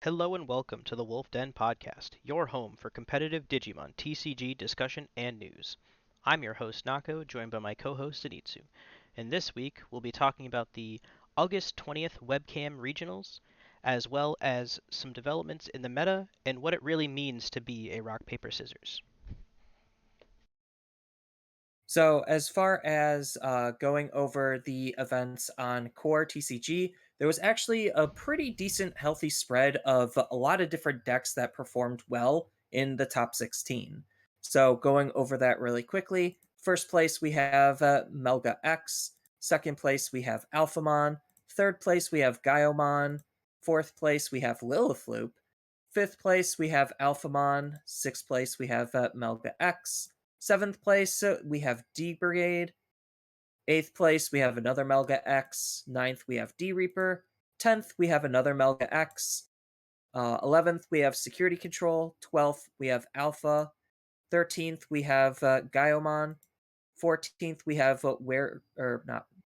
Hello and welcome to the Wolf Den Podcast, your home for competitive Digimon TCG discussion and news. I'm your host Nako, joined by my co-host Anitsu. And this week we'll be talking about the August 20th webcam regionals, as well as some developments in the meta and what it really means to be a rock paper scissors. So, as far as going over the events on Core TCG, there was actually a pretty decent, healthy spread of a lot of different decks that performed well in the top 16. So, going over that really quickly, first place we have Melga X, second place we have Alphamon, third place we have Gaiomon, fourth place we have Lilithloop, fifth place we have Alphamon, sixth place we have Melga X. Seventh place, we have D Brigade. Eighth place, we have another Melga X. Ninth, we have D Reaper. 10th, we have another Melga X. 11th, we have Security Control. 12th, we have Alpha. 13th, we have Gaiomon. 14th, we have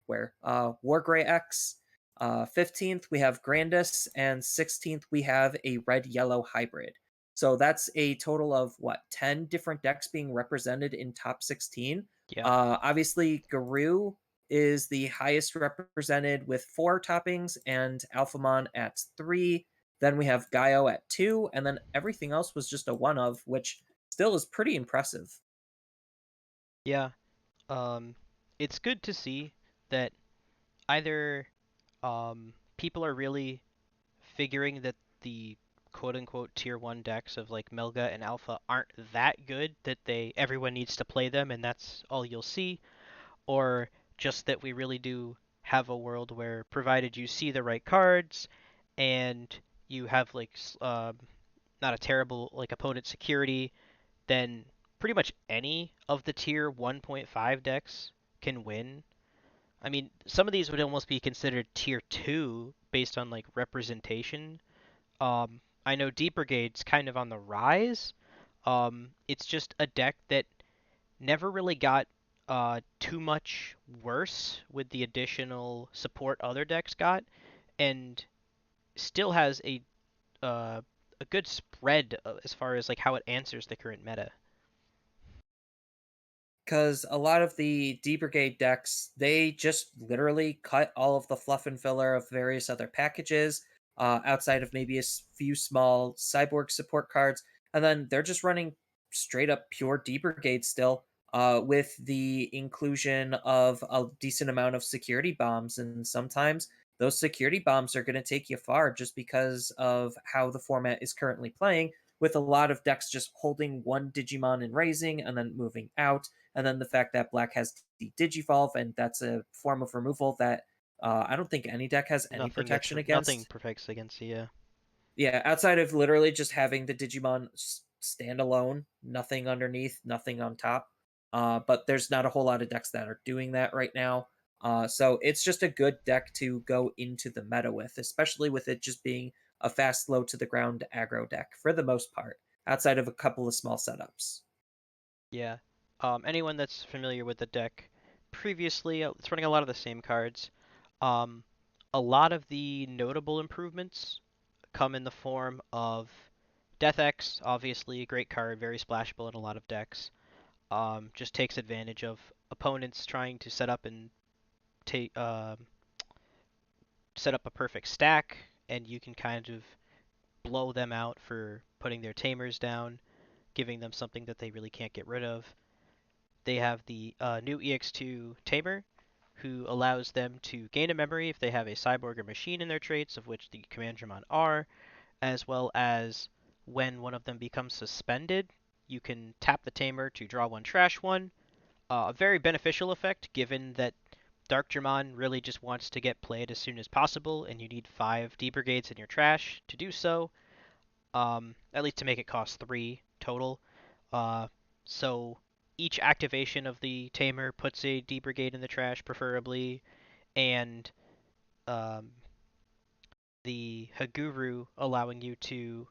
Wargrey X. 15th, we have Grandis. And 16th, we have a red yellow hybrid. So that's a total of 10 different decks being represented in top 16. Yeah. Obviously, Garou is the highest represented with 4 toppings, and Alphamon at 3. Then we have Gaio at 2, and then everything else was just a one of, which still is pretty impressive. Yeah. Um, it's good to see that either people are really figuring that the quote unquote tier 1 decks of like Melga and Alpha aren't that good that they everyone needs to play them and that's all you'll see, or just that we really do have a world where provided you see the right cards and you have like not a terrible like opponent security, then pretty much any of the tier 1.5 decks can win. I mean, some of these would almost be considered tier 2 based on like representation. I know Deep Brigade's kind of on the rise. It's just a deck that never really got too much worse with the additional support other decks got, and still has uh, a good spread as far as like how it answers the current meta. Because a lot of the D Brigade decks, they just literally cut all of the fluff and filler of various other packages, outside of maybe few small cyborg support cards, and then they're just running straight up pure D Brigade still, with the inclusion of a decent amount of security bombs, and sometimes those security bombs are going to take you far just because of how the format is currently playing, with a lot of decks just holding one Digimon and raising and then moving out, and then the fact that black has the Digivolve, and that's a form of removal that I don't think any deck has any protection Nothing against. perfects against the Yeah, outside of literally just having the Digimon stand alone, nothing underneath, nothing on top. But there's not a whole lot of decks that are doing that right now. So it's just a good deck to go into the meta with, especially with it just being a fast, low to the ground aggro deck for the most part, outside of a couple of small setups. yeah. Anyone that's familiar with the deck previously, it's running a lot of the same cards. Um, a lot of the notable improvements come in the form of Death X, obviously a great card, very splashable in a lot of decks. Just takes advantage of opponents trying to set up and take set up a perfect stack, and you can kind of blow them out for putting their tamers down, giving them something that they really can't get rid of. They have the new EX2 Tamer, who allows them to gain a memory if they have a cyborg or machine in their traits, of which the Commandramon are, as well as when one of them becomes suspended, you can tap the Tamer to draw one, trash one. A very beneficial effect, given that Darkdramon really just wants to get played as soon as possible, and you need 5 D Brigades in your trash to do so, at least to make it cost 3 total. Uh, so each activation of the Tamer puts a D Brigade in the trash, preferably, and um, the Haguru allowing you to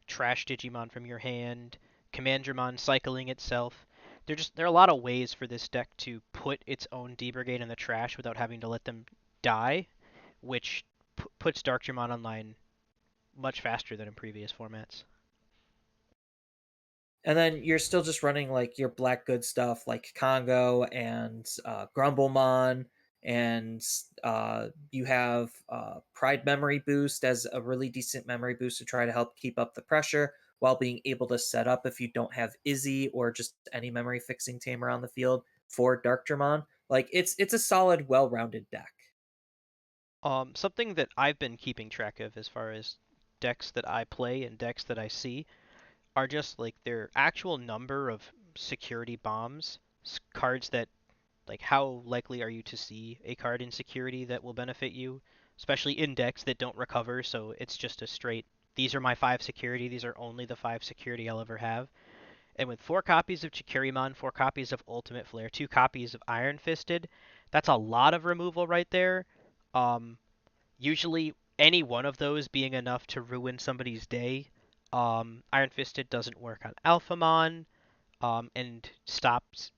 trash Digimon from your hand, Commandramon cycling itself. There are a lot of ways for this deck to put its own D Brigade in the trash without having to let them die, which puts Darkdramon online much faster than in previous formats. And then you're still just running like your black good stuff like Congo and Grumblemon, and you have Pride Memory Boost as a really decent memory boost to try to help keep up the pressure while being able to set up if you don't have Izzy or just any memory fixing tamer on the field for Dark Dramon. Like it's a solid, well-rounded deck. Something that I've been keeping track of as far as decks that I play and decks that I see are just like their actual number of security bombs, cards that like how likely are you to see a card in security that will benefit you, especially in decks that don't recover, so it's just a straight these are my 5 security, these are only the 5 security I'll ever have. And with 4 copies of Chikurimon, 4 copies of Ultimate Flare, 2 copies of Iron Fisted, that's a lot of removal right there. Um, Usually any one of those being enough to ruin somebody's day. Iron Fisted doesn't work on Alphamon, and stops.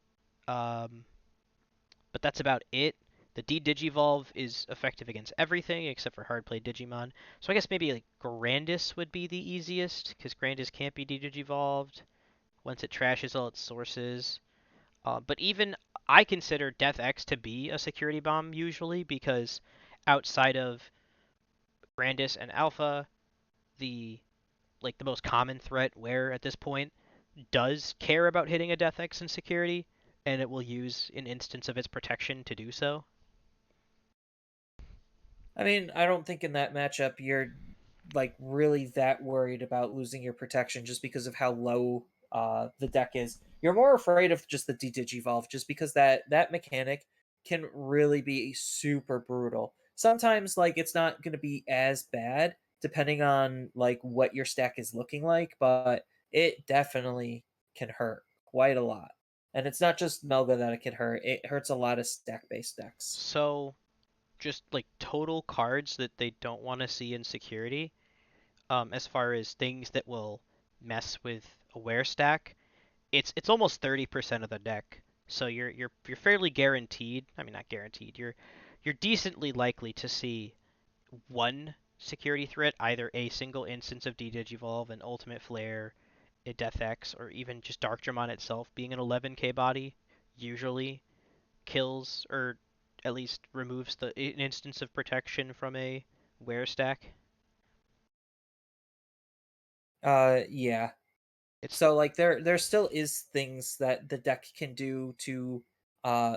Um, but that's about it. The D-Digivolve is effective against everything except for hard play Digimon. So I guess maybe like Grandis would be the easiest because Grandis can't be D-Digivolved once it trashes all its sources. But even I consider Death X to be a security bomb usually because outside of Grandis and Alpha, the like the most common threat where at this point does care about hitting a Death X in security, and it will use an instance of its protection to do so. I mean, I don't think in that matchup you're like really that worried about losing your protection just because of how low the deck is. You're more afraid of just the D-Digivolve just because that mechanic can really be super brutal. Sometimes like it's not going to be as bad depending on like what your stack is looking like, but it definitely can hurt quite a lot. And it's not just Melga that it can hurt. It hurts a lot of stack-based decks. So just like total cards that they don't want to see in security, as far as things that will mess with aware stack, it's almost 30% of the deck. So you're fairly guaranteed. I mean, not guaranteed. You're decently likely to see one security threat, either a single instance of D-Digivolve, an Ultimate Flare, a Death X, or even just Dark Dramon itself being an 11k body, usually kills or at least removes an instance of protection from a wear stack. Yeah. It's So like there still is things that the deck can do to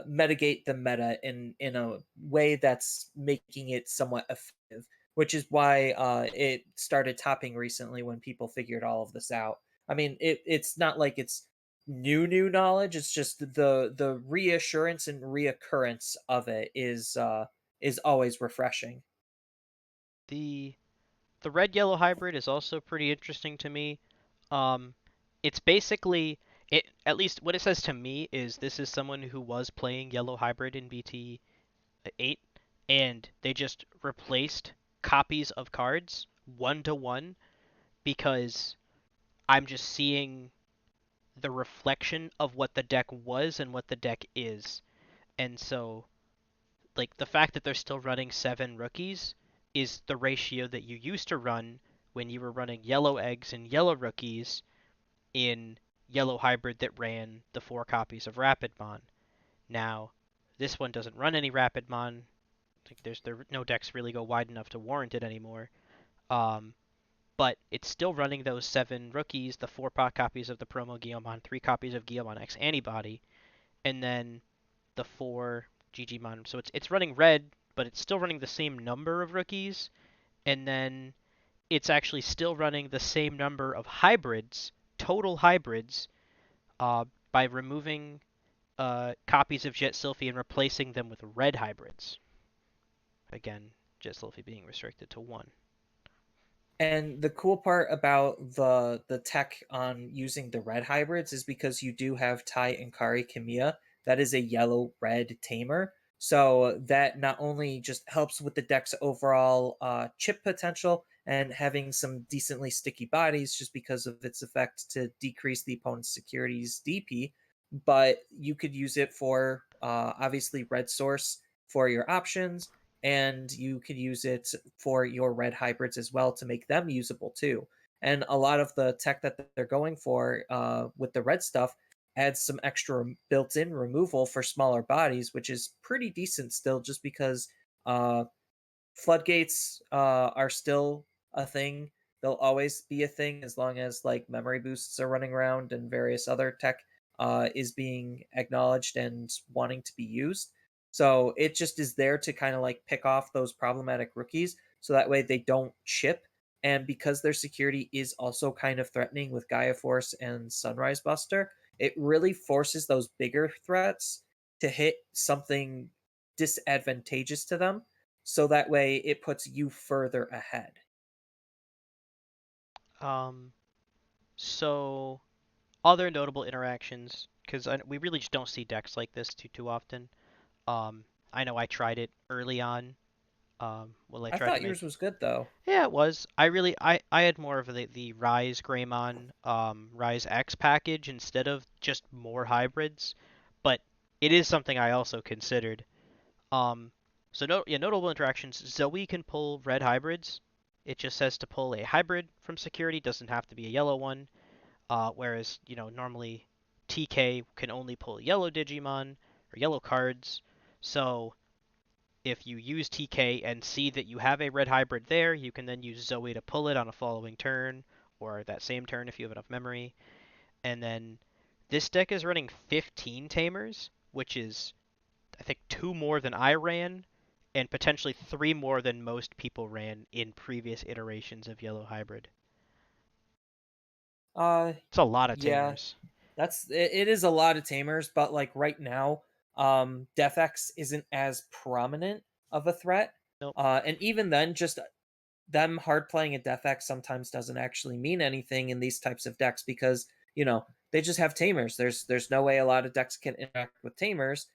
mitigate the meta in a way that's making it somewhat effective, which is why it started topping recently when people figured all of this out. I mean, it's not like it's new knowledge, it's just the reassurance and reoccurrence of it is always refreshing. the the red yellow hybrid is also pretty interesting to me. Um, it's basically it at least what it says to me is this is someone who was playing yellow hybrid in BT 8 and they just replaced copies of cards 1 to 1 because I'm just seeing the reflection of what the deck was and what the deck is. And so like the fact that they're still running 7 rookies is the ratio that you used to run when you were running yellow eggs and yellow rookies in yellow hybrid that ran the 4 copies of Rapidmon. Now, this one doesn't run any Rapidmon. Like no decks really go wide enough to warrant it anymore. Um, but it's still running those 7 rookies, the 4 copies of the promo Guillemon, 3 copies of Guillemon X Antibody, and then the 4 GGmon. So it's running red, but it's still running the same number of rookies, and then it's actually still running the same number of hybrids, total hybrids, by removing copies of Jet Sylphie and replacing them with red hybrids. Again, Jet Sylphie being restricted to 1. And the cool part about the tech on using the red hybrids is because you do have Tai and Kari Kamiya. That is a yellow red tamer. So that not only just helps with the deck's overall chip potential and having some decently sticky bodies just because of its effect to decrease the opponent's security's DP, but you could use it for obviously red source for your options and you can use it for your red hybrids as well to make them usable too. And a lot of the tech that they're going for with the red stuff adds some extra built-in removal for smaller bodies, which is pretty decent still, just because uh, floodgates are still a thing. They'll always be a thing as long as like memory boosts are running around and various other tech is being acknowledged and wanting to be used. So it just is there to kind of like pick off those problematic rookies so that way they don't chip. And because their security is also kind of threatening with Gaia Force and Sunrise Buster, it really forces those bigger threats to hit something disadvantageous to them, so that way it puts you further ahead. Um, so other notable interactions, because we really just don't see decks like this too often. Um, I know I tried it early on. Well, I I tried to thought make. yours was good though. Yeah, it was. I had more of the Rise Greymon, Rise X package instead of just more hybrids, but it is something I also considered. Um, so no, yeah, notable interactions. Zoe can pull red hybrids. It just says to pull a hybrid from security, doesn't have to be a yellow one. Whereas, normally TK can only pull yellow Digimon or yellow cards. So if you use TK and see that you have a red hybrid there, you can then use Zoe to pull it on a following turn, or that same turn if you have enough memory. And then this deck is running 15 Tamers, which is, I think, two more than I ran, and potentially three more than most people ran in previous iterations of Yellow Hybrid. Uh It's a lot of yeah, Tamers. it is a lot of tamers, but like right now, Defx isn't as prominent of a threat. Nope. And even then, just them hard playing a Defx sometimes doesn't actually mean anything in these types of decks because they just have tamers. There's no way a lot of decks can interact with tamers,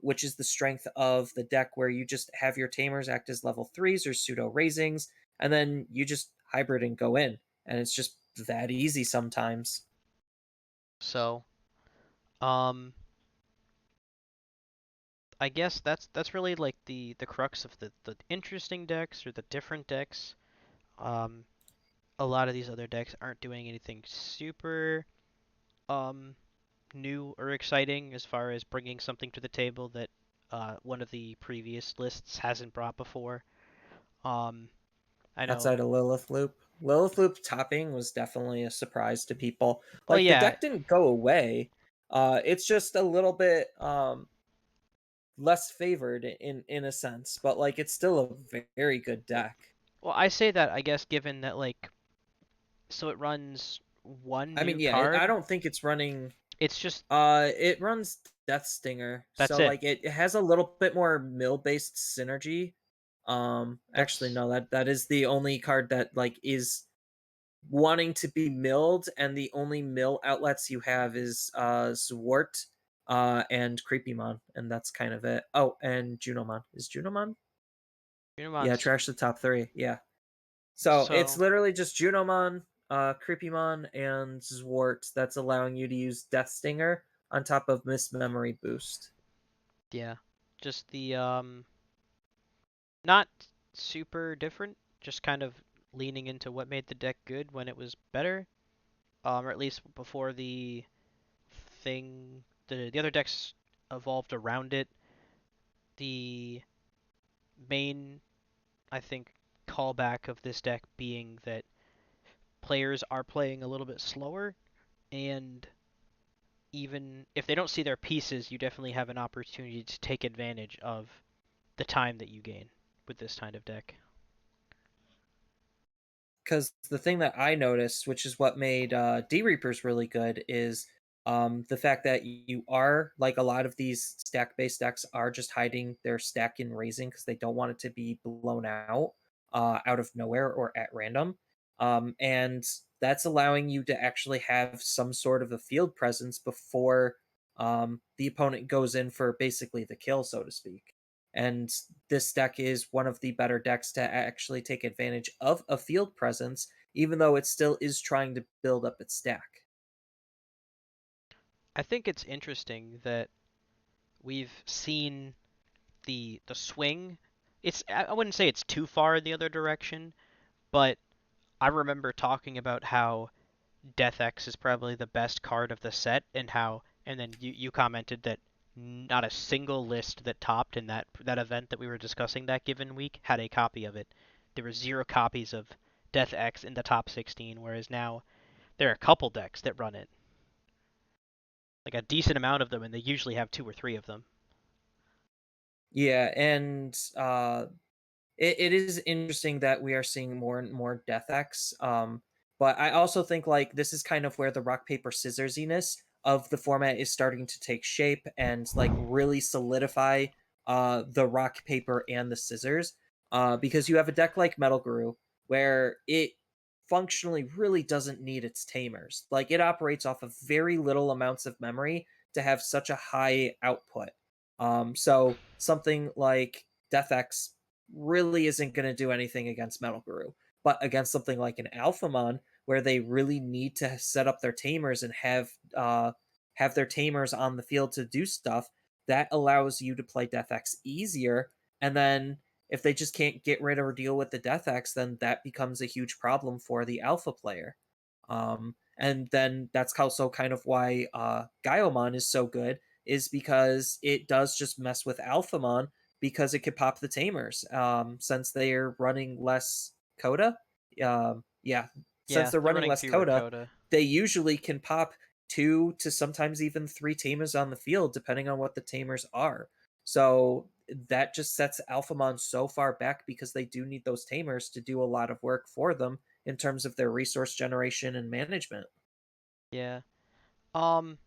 which is the strength of the deck where you just have your tamers act as level threes or pseudo raisings, and then you just hybrid and go in, and it's just that easy sometimes. So, um, I guess that's really like the crux of the interesting decks or the different decks. Um, a lot of these other decks aren't doing anything super um new or exciting as far as bringing something to the table that one of the previous lists hasn't brought before. Um, I know. Outside of Lilith Loop, Lilith Loop topping was definitely a surprise to people. Well, Like the yeah. deck didn't go away. It's just a little bit less favored in a sense, but like it's still a very good deck. Well, I say that I guess given that so it runs one I new mean, yeah, I card. don't think it's running. It's just It runs Death Stinger, that's so it. like it has a little bit more mill based synergy. Actually, That's no, that is the only card that like is wanting to be milled, and the only mill outlets you have is Zwart, and Creepymon, and that's kind of it. Oh, and Junomon. Is Junomon? Yeah, Unimon's trash the top three. Yeah. So it's so literally just Junomon, Creepymon, and Zwart that's allowing you to use Death Stinger on top of Miss Memory Boost. yeah, just the not super different, just kind of leaning into what made the deck good when it was better. Or at least before the other decks evolved around it. The main, I think, callback of this deck being that players are playing a little bit slower, and even if they don't see their pieces, you definitely have an opportunity to take advantage of the time that you gain with this kind of deck. Because the thing that I noticed, which is what made D Reapers really good, is the fact that you are like a lot of these stack based decks are just hiding their stack in raising because they don't want it to be blown out of nowhere or at random. And that's allowing you to actually have some sort of a field presence before the opponent goes in for basically the kill, so to speak. And this deck is one of the better decks to actually take advantage of a field presence, even though it still is trying to build up its stack. I think it's interesting that we've seen the swing. I wouldn't say it's too far in the other direction, but I remember talking about how Death X is probably the best card of the set, and then you commented that not a single list that topped in that event that we were discussing that given week had a copy of it. There were zero copies of Death X in the top 16, whereas now there are a couple decks that run it, like a decent amount of them, and they usually have two or three of them. Yeah, and it is interesting that we are seeing more and more Death X. But I also think like this is kind of where the rock paper scissorsiness of the format is starting to take shape and like really solidify the rock paper and the scissors. Because you have a deck like Metal Guru where it functionally really doesn't need its tamers. Like it operates off of very little amounts of memory to have such a high output. So something like Death X really isn't going to do anything against Metal Guru. But against something like an Alphamon, where they really need to set up their tamers and have their tamers on the field to do stuff, that allows you to play Death X easier. And then if they just can't get rid or deal with the Death X, then that becomes a huge problem for the Alpha player. And then that's also kind of why Gaiomon is so good, is because it does just mess with Alphamon because it could pop the tamers. Since they're running less coda. Yeah, since Yeah, they're they're running running less fewer coda, coda. they usually can pop two to sometimes even three tamers on the field, depending on what the tamers are. So that just sets Alphamon so far back because they do need those tamers to do a lot of work for them in terms of their resource generation and management. Yeah. Um,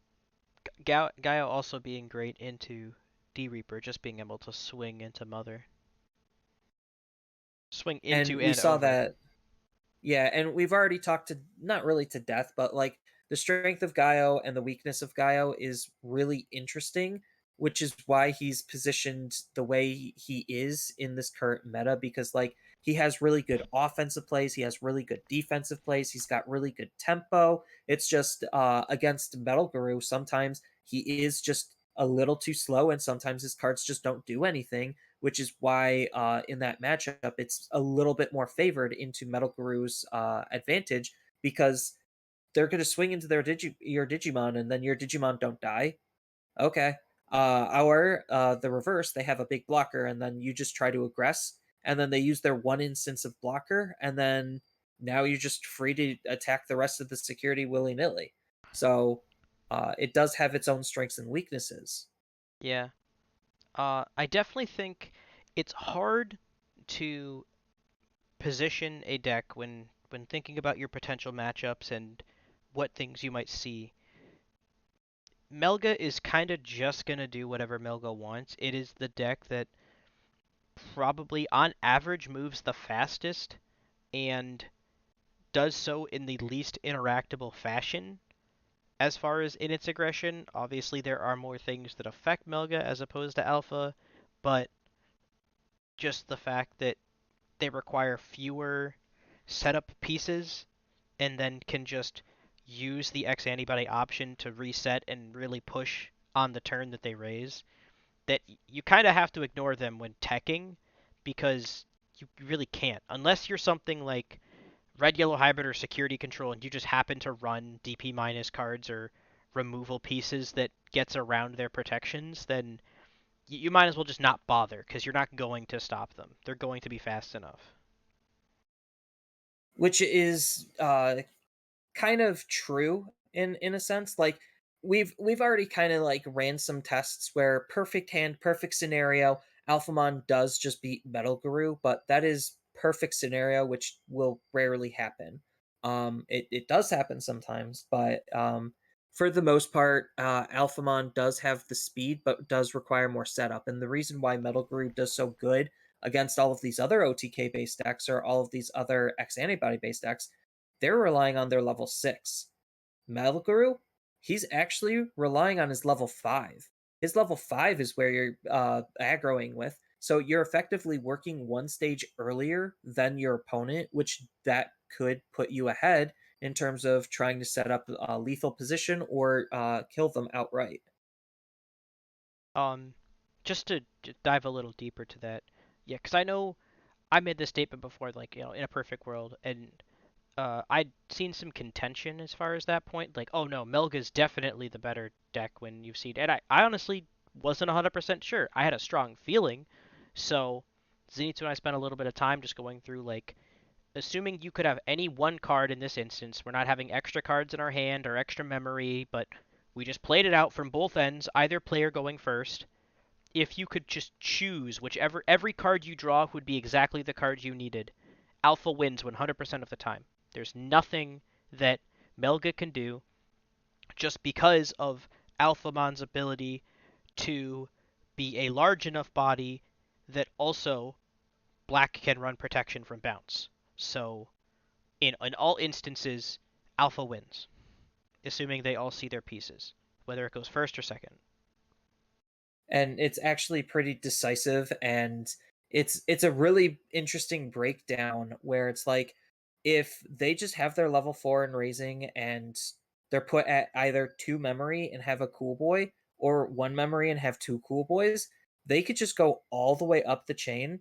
Gaio also being great into D Reaper, just being able to swing into Mother, swing And into we and saw over. that. Yeah, and we've already talked to not really to death, but like the strength of Gaio and the weakness of Gaio is really interesting, which is why he's positioned the way he is in this current meta because like he has really good offensive plays, he has really good defensive plays, he's got really good tempo. It's just against Metal Guru, sometimes he is just a little too slow and sometimes his cards just don't do anything, which is why in that matchup it's a little bit more favored into Metal Guru's advantage because they're going to swing into your Digimon and then your Digimon don't die. Okay. Our the reverse, they have a big blocker and then you just try to aggress and then they use their one instance of blocker and then now you're just free to attack the rest of the security willy nilly. So it does have its own strengths and weaknesses. Yeah. I definitely think it's hard to position a deck when thinking about your potential matchups and what things you might see. Melga is kind of just gonna do whatever Melga wants. It is the deck that probably on average moves the fastest and does so in the least interactable fashion as far as in its aggression. Obviously, there are more things that affect Melga as opposed to Alpha, but just the fact that they require fewer setup pieces and then can just use the X antibody option to reset and really push on the turn that they raise, that you kind of have to ignore them when teching because you really can't. Unless you're something like red yellow hybrid or security control and you just happen to run DP minus cards or removal pieces that gets around their protections, then you might as well just not bother because you're not going to stop them. They're going to be fast enough. Which is kind of true in a sense. Like we've already kind of like ran some tests where perfect hand, perfect scenario, Alphamon does just beat Metal Guru, but that is perfect scenario, which will rarely happen. It does happen sometimes, but for the most part, Alphamon does have the speed, but does require more setup. And the reason why Metal Guru does so good against all of these other OTK based decks or all of these other X antibody based decks, they're relying on their level 6. Malguru, he's actually relying on his level 5. His level 5 is where you're aggroing with. So you're effectively working one stage earlier than your opponent, which that could put you ahead in terms of trying to set up a lethal position or kill them outright. Um, just to dive a little deeper to that, Yeah, because I know I made this statement before, like, in a perfect world, and I'd seen some contention as far as that point. Like, oh no, Melga's definitely the better deck when you've seen, and I honestly wasn't 100% sure. I had a strong feeling, so Zenitsu and I spent a little bit of time just going through, like, assuming you could have any one card in this instance. We're not having extra cards in our hand or extra memory, but we just played it out from both ends, either player going first. If you could just choose whichever, every card you draw would be exactly the card you needed. Alpha wins 100% of the time. There's nothing that Melga can do just because of Alphamon's ability to be a large enough body that also Black can run protection from bounce. So in all instances, Alpha wins, assuming they all see their pieces, whether it goes first or second. And it's actually pretty decisive, and it's a really interesting breakdown where it's like if they just have their level 4 in raising and they're put at either 2 memory and have a cool boy or 1 memory and have 2 cool boys, they could just go all the way up the chain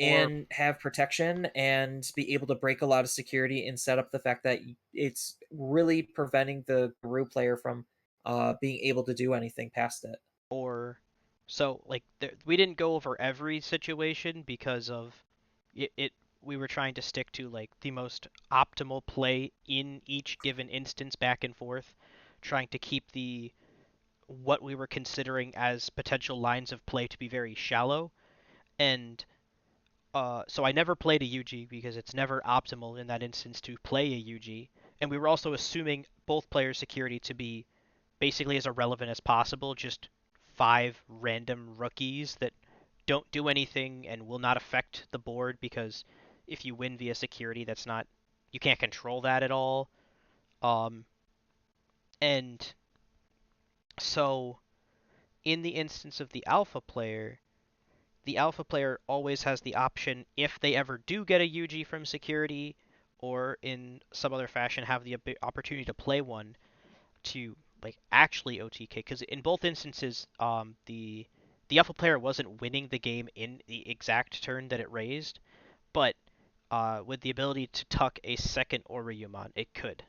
Or and have protection and be able to break a lot of security and set up the fact that it's really preventing the Guru player from being able to do anything past it. or so like we didn't go over every situation because of it we were trying to stick to like the most optimal play in each given instance back and forth, trying to keep the what we were considering as potential lines of play to be very shallow. And so I never played a UG because it's never optimal in that instance to play a UG, and we were also assuming both players' security to be basically as irrelevant as possible, just five random rookies that don't do anything and will not affect the board because if you win via security, that's not you can't control that at all. Um, and so in the instance of the alpha player always has the option if they ever do get a UG from security or in some other fashion have the opportunity to play one to like actually OTK because in both instances the alpha player wasn't winning the game in the exact turn that it raised, but with the ability to tuck a second Oriyumon, it could.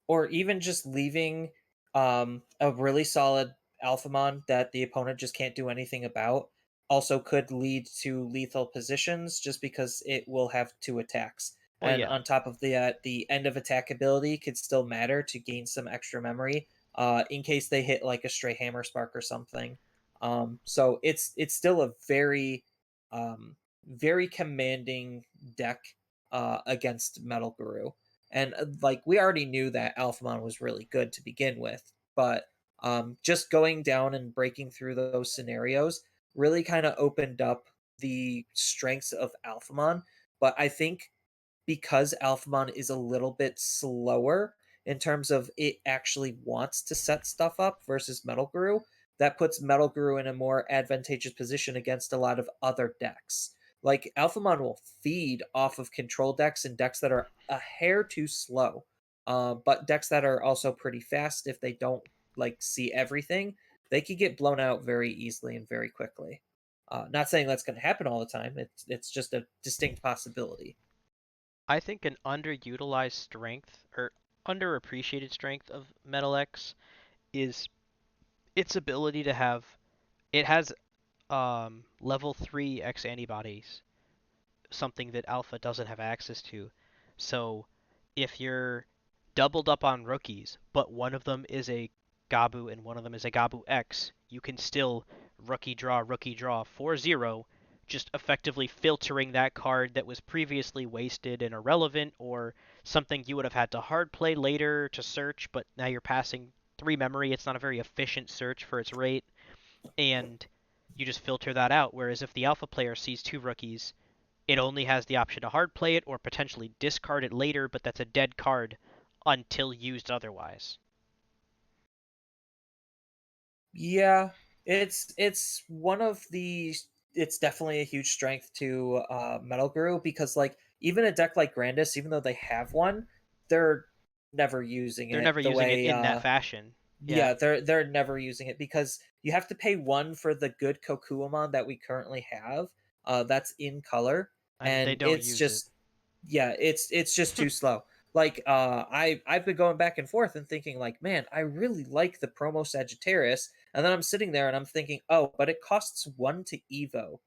Or even just leaving a really solid Alphamon that the opponent just can't do anything about also could lead to lethal positions just because it will have two attacks. Well, And yeah, on top of the end of attack ability could still matter to gain some extra memory in case they hit like a stray hammer spark or something. So it's still a very commanding deck against Metal Guru. And like we already knew that Alphamon was really good to begin with, but just going down and breaking through those scenarios really kind of opened up the strengths of Alphamon. But I think because Alphamon is a little bit slower in terms of it actually wants to set stuff up versus Metal Guru, that puts Metal Guru in a more advantageous position against a lot of other decks. Like Alphamon will feed off of control decks and decks that are a hair too slow, but decks that are also pretty fast if they don't like see everything, they could get blown out very easily and very quickly. Not saying that's going to happen all the time. It's just a distinct possibility. I think an underutilized strength or underappreciated strength of Metal X is its ability to have it has level 3 X antibodies, something that Alpha doesn't have access to. So if you're doubled up on rookies, but one of them is a Gabu and one of them is a Gabu X, you can still rookie draw 4-0, just effectively filtering that card that was previously wasted and irrelevant, or something you would have had to hard play later to search, but now you're passing 3 memory. It's not a very efficient search for its rate, and you just filter that out. Whereas if the alpha player sees 2 rookies, it only has the option to hard play it or potentially discard it later, but that's a dead card until used otherwise. Yeah, it's one of the it's definitely a huge strength to Metal Guru because like even a deck like Grandis, even though they have one, they're never using They're it never the using it way in that fashion. Yeah, Yeah, they're never using it because you have to pay one for the good Kokuamon that we currently have. That's in color, and they and don't it's use it. just yeah, it's just too slow. Like I've been going back and forth and thinking like, man, I really like the promo Sagittarius, and then I'm sitting there and I'm thinking, oh, but it costs one to Evo.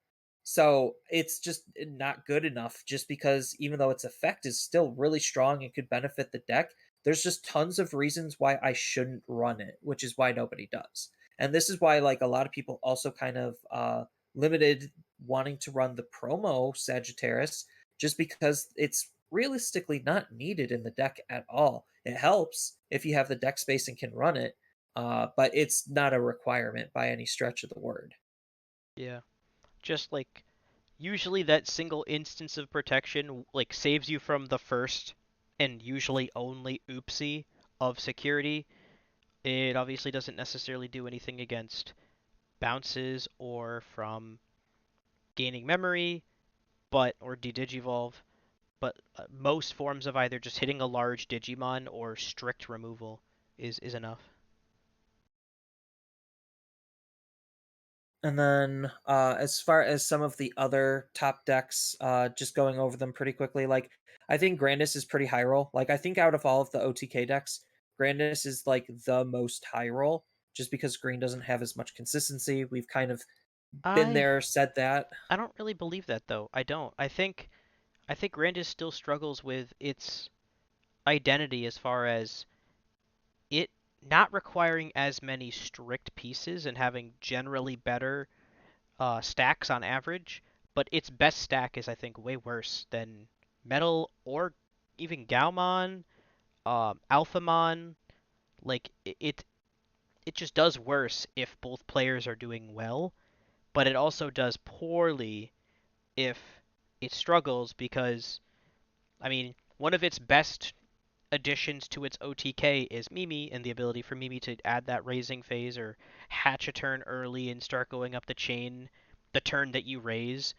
So it's just not good enough just because even though its effect is still really strong and could benefit the deck, there's just tons of reasons why I shouldn't run it, which is why nobody does. And this is why like a lot of people also kind of limited wanting to run the promo Sagittarius just because it's realistically not needed in the deck at all. It helps if you have the deck space and can run it, but it's not a requirement by any stretch of the word. Yeah, just like usually that single instance of protection like saves you from the first and usually only oopsie of security. It obviously doesn't necessarily do anything against bounces or from gaining memory, but or de-digivolve, but most forms of either just hitting a large Digimon or strict removal is enough. And then, as far as some of the other top decks, just going over them pretty quickly, like I think Grandis is pretty high roll. Like I think out of all of the OTK decks, Grandis is like the most high roll, just because green doesn't have as much consistency. We've kind of been I there, said that. I don't really believe that though. I don't. I think Randus still struggles with its identity as far as it not requiring as many strict pieces and having generally better stacks on average, but its best stack is I think way worse than Metal or even Gaumon, Alphamon. Like it just does worse if both players are doing well, but it also does poorly if it struggles because I mean one of its best additions to its OTK is Mimi and the ability for Mimi to add that raising phase or hatch a turn early and start going up the chain the turn that you raise,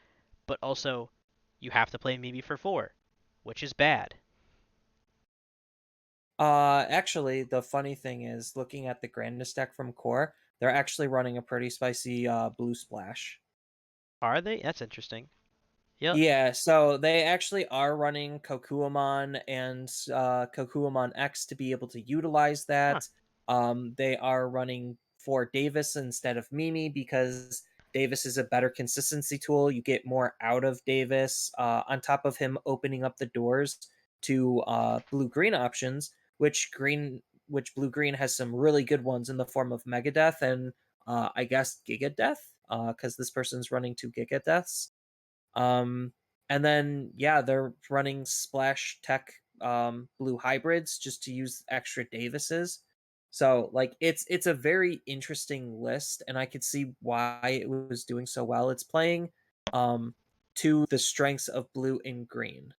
but also you have to play Mimi for 4, which is bad. Actually, the funny thing is, looking at the Grandis deck from Core, they're actually running a pretty spicy blue splash. Are they? That's interesting. Yep. Yeah, so they actually are running Kokuamon and Kokuamon X to be able to utilize Huh. that. They are running for Davis instead of Mimi because Davis is a better consistency tool. You get more out of Davis, on top of him opening up the doors to blue green options, which blue green has some really good ones in the form of Megadeth and I guess Gigadeath, because this person's running two Gigadeaths. um, and then yeah, they're running Splash Tech blue hybrids just to use extra Davises. So like it's a very interesting list, and I could see why it was doing so well. It's playing um to the strengths of blue and green.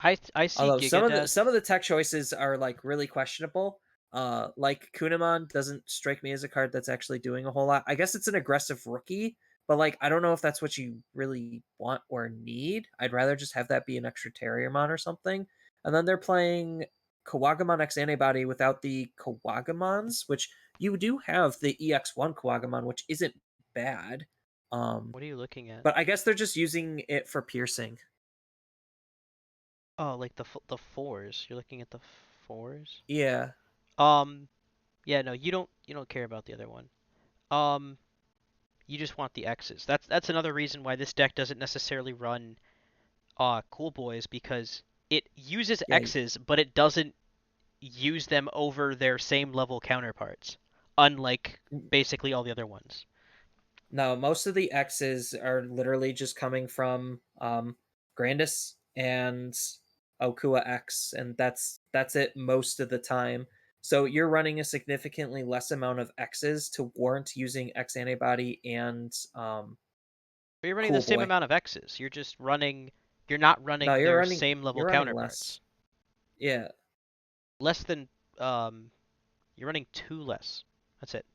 I see Although some Gigadeath. of the tech choices are like really questionable. Like Kunamon doesn't strike me as a card that's actually doing a whole lot. I guess it's an aggressive rookie, but like I don't know if that's what you really want or need. I'd rather just have that be an extra Terriermon or something. And then they're playing Kawagamon X Antibody without the Kawagamons, which you do have the EX1 Kawagamon, which isn't bad. What are you looking at? But I guess they're just using it for piercing. Oh, like the fours. You're looking at the fours? Yeah. Um yeah, no, you don't care about the other one. Um you just want the X's. That's another reason why this deck doesn't necessarily run Cool Boys because it uses Yeah. X's, but it doesn't use them over their same level counterparts, unlike basically all the other ones. No, most of the X's are literally just coming from Grandis and Okua X, and that's it most of the time. So you're running a significantly less amount of X's to warrant using X antibody and But you're running the Cool same Boy. amount of X's. You're not No, running their same level you're running less. counterparts. Yeah. Less than you're running two less. That's it.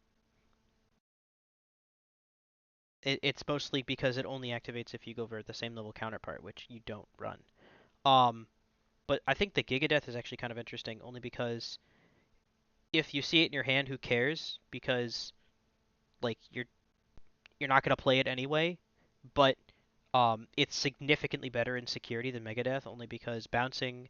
It's mostly because it only activates if you go over the same level counterpart, which you don't run. Um, but I think the Gigadeath is actually kind of interesting, only because if you see it in your hand, who cares? Because like you're not gonna play it anyway. But it's significantly better in security than Megadeth, only because bouncing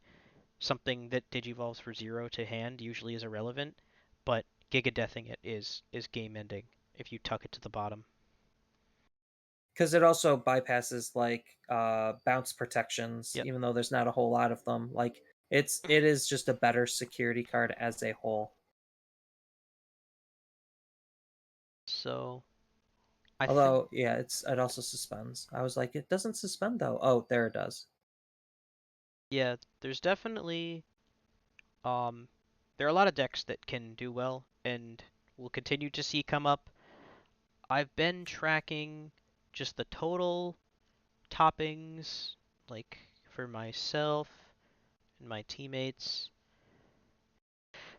something that digivolves for 0 to hand usually is irrelevant, but Giga-Deathing it is game ending if you tuck it to the bottom. Because it also bypasses like bounce protections, Yep. even though there's not a whole lot of them. Like it is just a better security card as a whole. So I think Although, yeah, it also suspends. I was like, it doesn't suspend though. Oh, there it does. yeah, there's definitely um there are a lot of decks that can do well and we'll continue to see come up. I've been tracking just the total toppings like for myself and my teammates.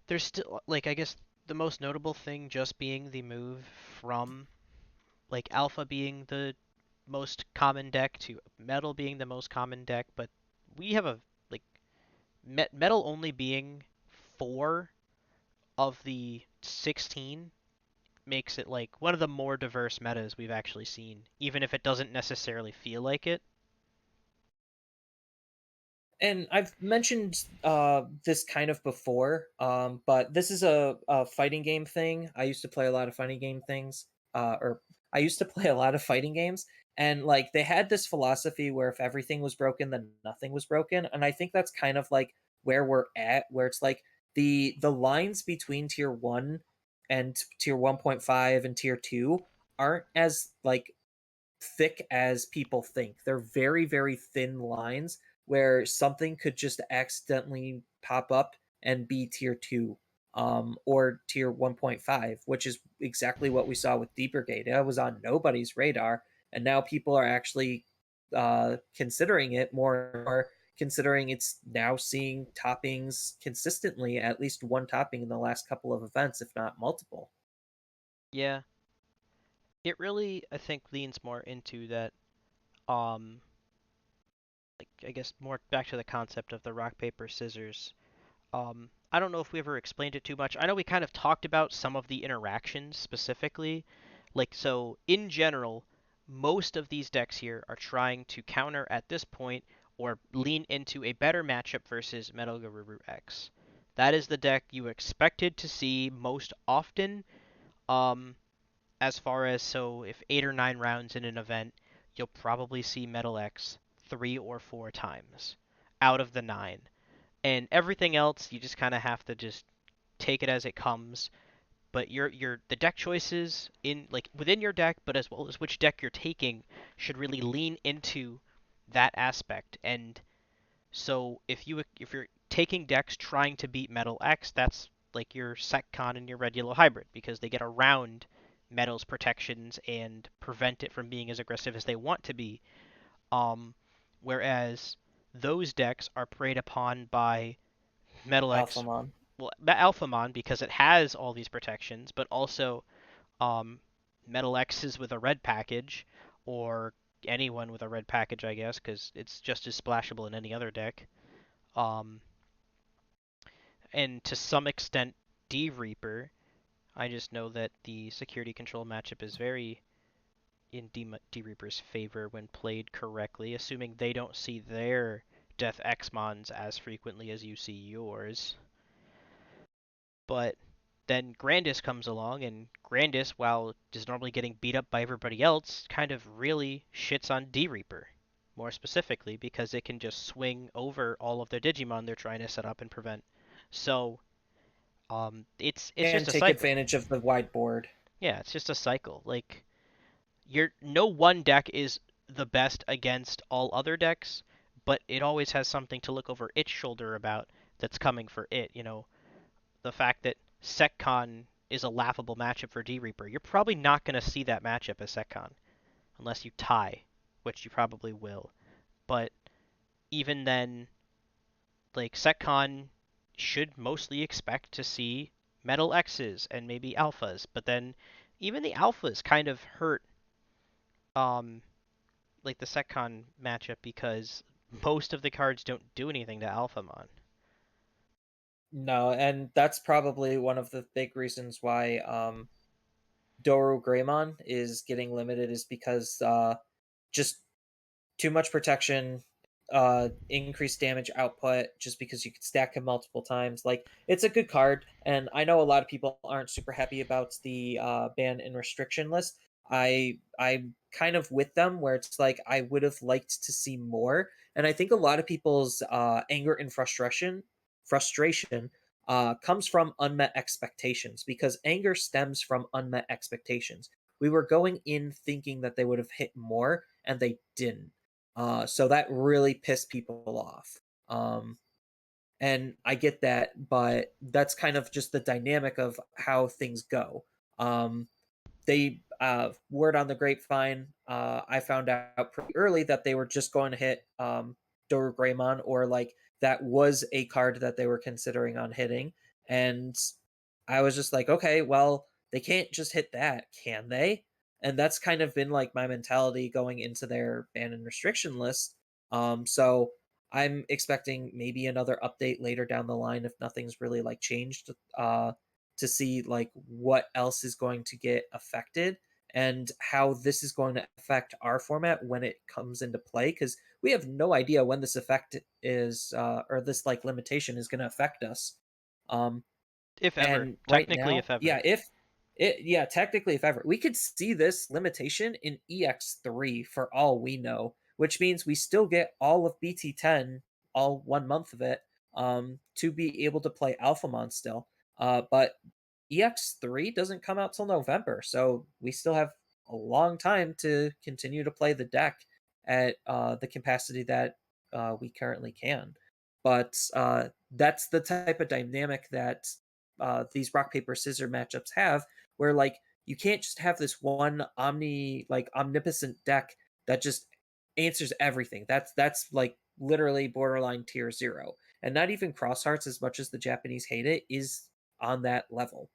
There's still like I guess the most notable thing just being the move from like Alpha being the most common deck to Metal being the most common deck, but we have a like Metal only being 4 of the 16 makes it like one of the more diverse metas we've actually seen, even if it doesn't necessarily feel like it. And I've mentioned this kind of before, but this is a fighting game thing. I used to play a lot of fighting game things, or I used to play a lot of fighting games, and like they had this philosophy where if everything was broken, then nothing was broken. And I think that's kind of like where we're at, where it's like the lines between tier one and tier 1.5 and tier two aren't as like thick as people think. They're very, very thin lines where something could just accidentally pop up and be tier 2 or tier 1.5, which is exactly what we saw with Deep Brigade. It was on nobody's radar, and now people are actually considering it more and more, considering it's now seeing toppings consistently, at least one topping in the last couple of events, if not multiple. Yeah, it really I think leans more into that um like I guess more back to the concept of the rock paper scissors. I don't know if we ever explained it too much. I know we kind of talked about some of the interactions specifically. Like, so in general, most of these decks here are trying to counter at this point or lean into a better matchup versus Metal Guru X. That is the deck you expected to see most often. Um, as far as so if 8 or 9 rounds in an event, you'll probably see Metal X 3 or 4 times out of the 9, and everything else you just kind of have to just take it as it comes. But your the deck choices in like within your deck, but as well as which deck you're taking, should really lean into that aspect. And so if you're taking decks trying to beat Metal X, that's like your Seccon and your Red Yellow Hybrid because they get around Metal's protections and prevent it from being as aggressive as they want to be. Um, whereas those decks are preyed upon by Metal X, Alphamon. well, Alphamon because it has all these protections, but also um, Metal X's with a red package, or anyone with a red package, I guess, because it's just as splashable in any other deck. Um, and to some extent, D Reaper. I just know that the security control matchup is very in D Reaper's favor when played correctly, assuming they don't see their Death X-Mons as frequently as you see yours. But then Grandis comes along, and Grandis, while just normally getting beat up by everybody else, kind of really shits on D Reaper. More specifically, because it can just swing over all of their Digimon they're trying to set up and prevent. So, it's just And a take cycle. advantage of the whiteboard. Yeah, it's just a cycle. Like you're no one deck is the best against all other decks, but it always has something to look over its shoulder about that's coming for it. The fact that SecCon is a laughable matchup for D Reaper. You're probably not going to see that matchup as SecCon unless you tie, which you probably will. But even then, like SecCon should mostly expect to see Metal X's and maybe Alphas, but then even the Alphas kind of hurt um like the SecCon matchup because most of the cards don't do anything to Alphamon. No, and that's probably one of the big reasons why Doru Greymon is getting limited is because just too much protection, increased damage output just because you can stack him multiple times. Like it's a good card, and I know a lot of people aren't super happy about the ban and restriction list. I'm kind of with them where it's like I would have liked to see more, and I think a lot of people's anger and frustration comes from unmet expectations because anger stems from unmet expectations. We were going in thinking that they would have hit more, and they didn't. So that really pissed people off. And I get that, but that's kind of just the dynamic of how things go. They word on the grapevine, I found out pretty early that they were just going to hit Doru Greymon, or like that was a card that they were considering on hitting. And I was just like, okay, well, they can't just hit that, can they? And that's kind of been like my mentality going into their ban and restriction list. So I'm expecting maybe another update later down the line if nothing's really like changed, to see like what else is going to get affected and how this is going to affect our format when it comes into play, because we have no idea when this effect is or this like limitation is going to affect us. um If ever. and right Technically, now, if ever. yeah, if it, yeah, technically, if ever, we could see this limitation in EX3 for all we know, which means we still get all of BT10, all 1 month of it, to be able to play Alphamon still. But EX3 doesn't come out till November, so we still have a long time to continue to play the deck at the capacity that we currently can. But that's the type of dynamic that these rock paper scissors matchups have, where like you can't just have this one omnipotent deck that just answers everything. That's like literally borderline tier zero, and not even Cross Hearts, as much as the Japanese hate it, is on that level.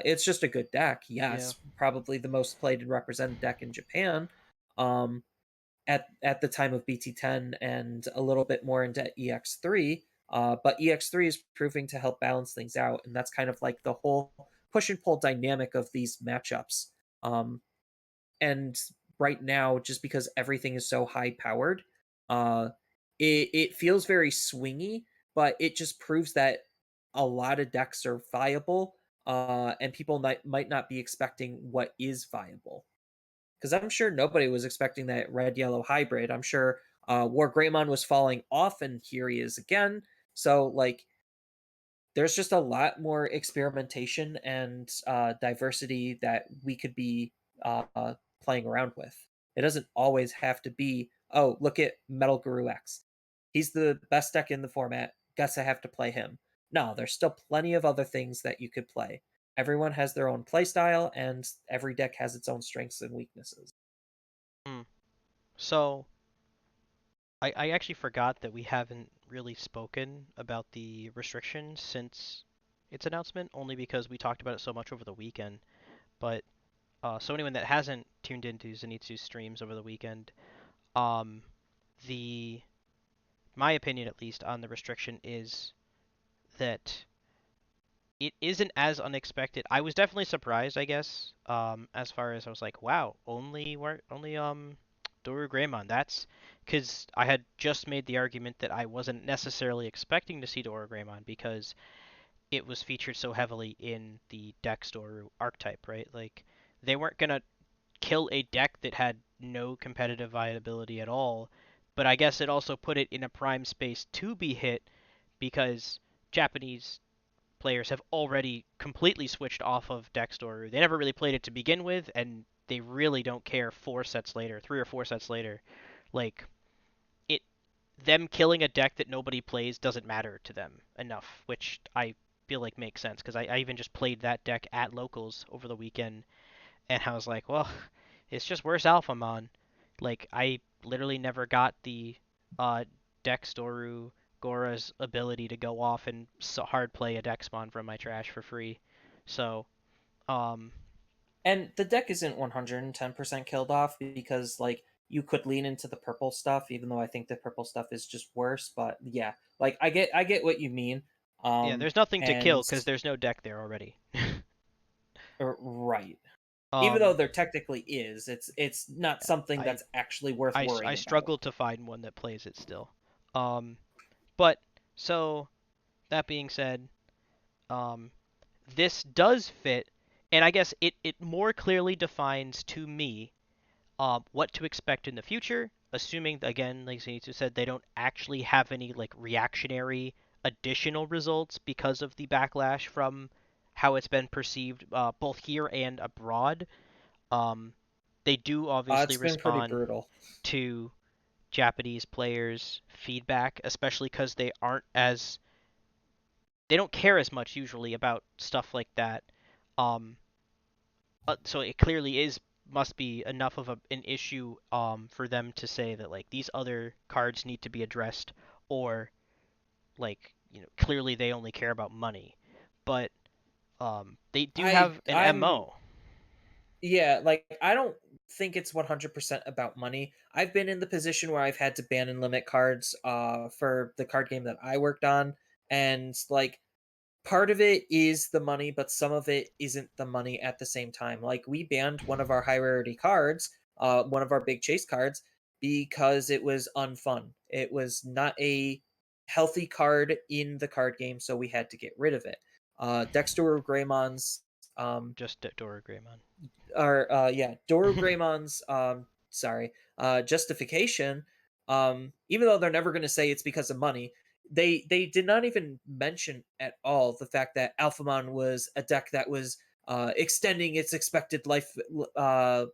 It's just a good deck, Yeah. yes, probably the most played and represented deck in Japan. Um, at the time of BT10 and a little bit more into EX3. But EX3 is proving to help balance things out, and that's kind of like the whole push and pull dynamic of these matchups. And right now, just because everything is so high powered, uh, it feels very swingy, but it just proves that a lot of decks are viable, and people might not be expecting what is viable, because I'm sure nobody was expecting that red yellow hybrid. I'm sure War Greymon was falling off, and here he is again. So like, there's just a lot more experimentation and diversity that we could be playing around with. It doesn't always have to be, oh, look at Metal Guru X. He's the best deck in the format. Guess I have to play him. No, there's still plenty of other things that you could play. Everyone has their own playstyle, and every deck has its own strengths and weaknesses. Hmm. So, I actually forgot that we haven't really spoken about the restrictions since its announcement, only because we talked about it so much over the weekend. But so anyone that hasn't tuned into Zenitsu's streams over the weekend, um, the my opinion at least on the restriction is that it isn't as unexpected. I was definitely surprised, I guess, as far as I was like, wow, only Doru Greymon. That's because I had just made the argument that I wasn't necessarily expecting to see Doru Greymon because it was featured so heavily in the Dex Doru archetype, right? Like they weren't gonna kill a deck that had no competitive viability at all, but I guess it also put it in a prime space to be hit because Japanese players have already completely switched off of Dexdoru. They never really played it to begin with, and they really don't care 4 sets later, 3 or 4 sets later. Like it, them killing a deck that nobody plays doesn't matter to them enough, which I feel like makes sense because I even just played that deck at locals over the weekend, and I was like, well, it's just worse Alphamon. Like I literally never got the uh, Dexdoru Gora's ability to go off and hard play a Dexmon from my trash for free. So, um, And the deck isn't 110% killed off because like you could lean into the purple stuff, even though I think the purple stuff is just worse. But yeah, like I get what you mean. Yeah, there's nothing to kill And because there's no deck there already. right. Even though um, there technically is, it's not something I that's actually worth I worrying about. struggle to find one that plays it still. Um, but so that being said, um, this does fit, and I guess it more clearly defines to me what to expect in the future, assuming again, like Zenitsu said, they don't actually have any like reactionary additional results because of the backlash from how it's been perceived both here and abroad. Um, they do obviously It's been pretty respond brutal. to Japanese players' feedback, especially because they don't care as much usually about stuff like that. Um, so it clearly is must be enough of an issue for them to say that like these other cards need to be addressed, or like clearly they only care about money, but they do have an I'm MO. Yeah, like I don't think it's 100% about money. I've been in the position where I've had to ban and limit cards for the card game that I worked on, and like part of it is the money, but some of it isn't the money at the same time. Like we banned one of our high rarity cards, one of our big chase cards, because it was unfun. It was not a healthy card in the card game, so we had to get rid of it. Dexter Greymon's Just Dora Greymon. or yeah, Doru Greymon's sorry, justification, even though they're never going to say it's because of money, they did not even mention at all the fact that Alphamon was a deck that was extending its expected uh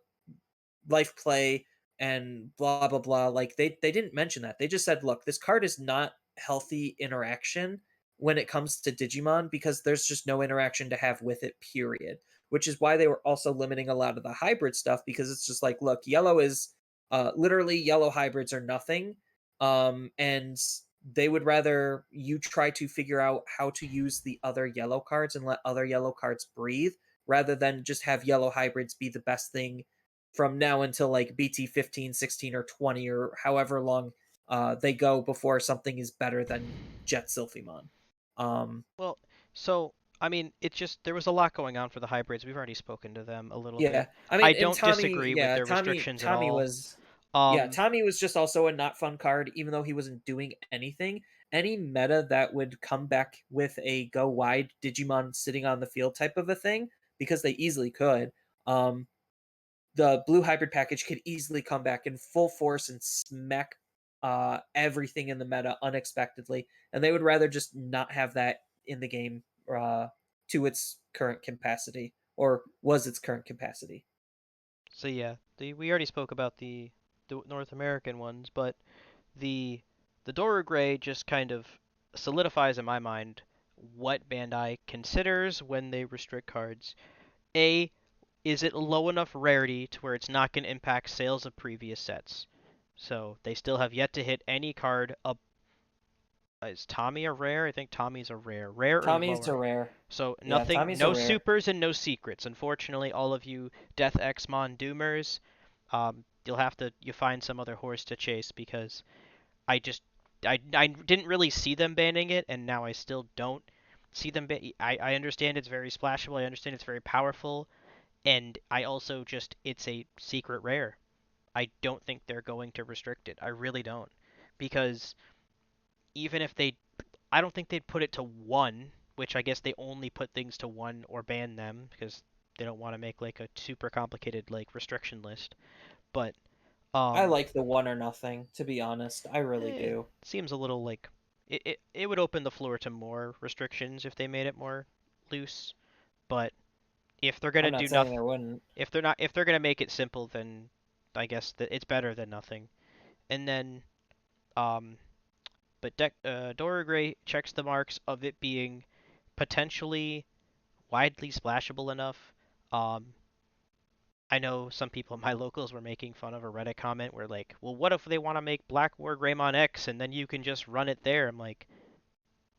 life play and blah blah blah. Like they didn't mention that. They just said, look, this card is not healthy interaction when it comes to Digimon because there's just no interaction to have with it, period. Which is why they were also limiting a lot of the hybrid stuff because it's just like, look, yellow is literally yellow hybrids are nothing. And they would rather you try to figure out how to use the other yellow cards and let other yellow cards breathe rather than just have yellow hybrids be the best thing from now until like BT 15, 16, or 20, or however long they go before something is better than Jet Sylphimon. Um, Well, so I mean, it's just there was a lot going on for the hybrids. We've already spoken to them a little yeah, bit. I I mean, and don't Tommy, disagree with yeah, their restrictions at Tommy all. was, yeah, Um, Tommy was just also a not fun card, even though he wasn't doing anything. Any meta that would come back with a go wide Digimon sitting on the field type of a thing, because they easily could. Um, the blue hybrid package could easily come back in full force and smack everything in the meta unexpectedly, and they would rather just not have that in the game to its current capacity, or was its current capacity. so yeah, we already spoke about the North American ones, but the the Dora Gray just kind of solidifies in my mind what Bandai considers when they restrict cards. A, is it low enough rarity to where it's not going to impact sales of previous sets? So they still have yet to hit any card up. Is Tommy a rare? I think Tommy's a rare. Rare or Tommy's a lower? rare. So Yeah, nothing, Tommy's a no rare. supers and no secrets. Unfortunately, all of you Death Xmon Doomers, you'll have to you find some other horse to chase because I just I didn't really see them banning it, and now I still don't see them. I understand it's very splashable. I understand it's very powerful, and I also just it's a secret rare. I don't think they're going to restrict it. I really don't, because even if they, I don't think they'd put it to one, which I guess they only put things to one or ban them because they don't want to make like a super complicated like restriction list. But I um, like the one or nothing, to be honest. I really it do. seems a little like it would open the floor to more restrictions if they made it more loose. But if they're I'm gonna not do saying nothing, there wouldn't. if they're gonna make it simple, then I guess that it's better than nothing. And then um, but Dora Gray checks the marks of it being potentially widely splashable enough. Um, I know some people in my locals were making fun of a Reddit comment where like, well, what if they want to make Black War Greymon X and then you can just run it there? I'm like,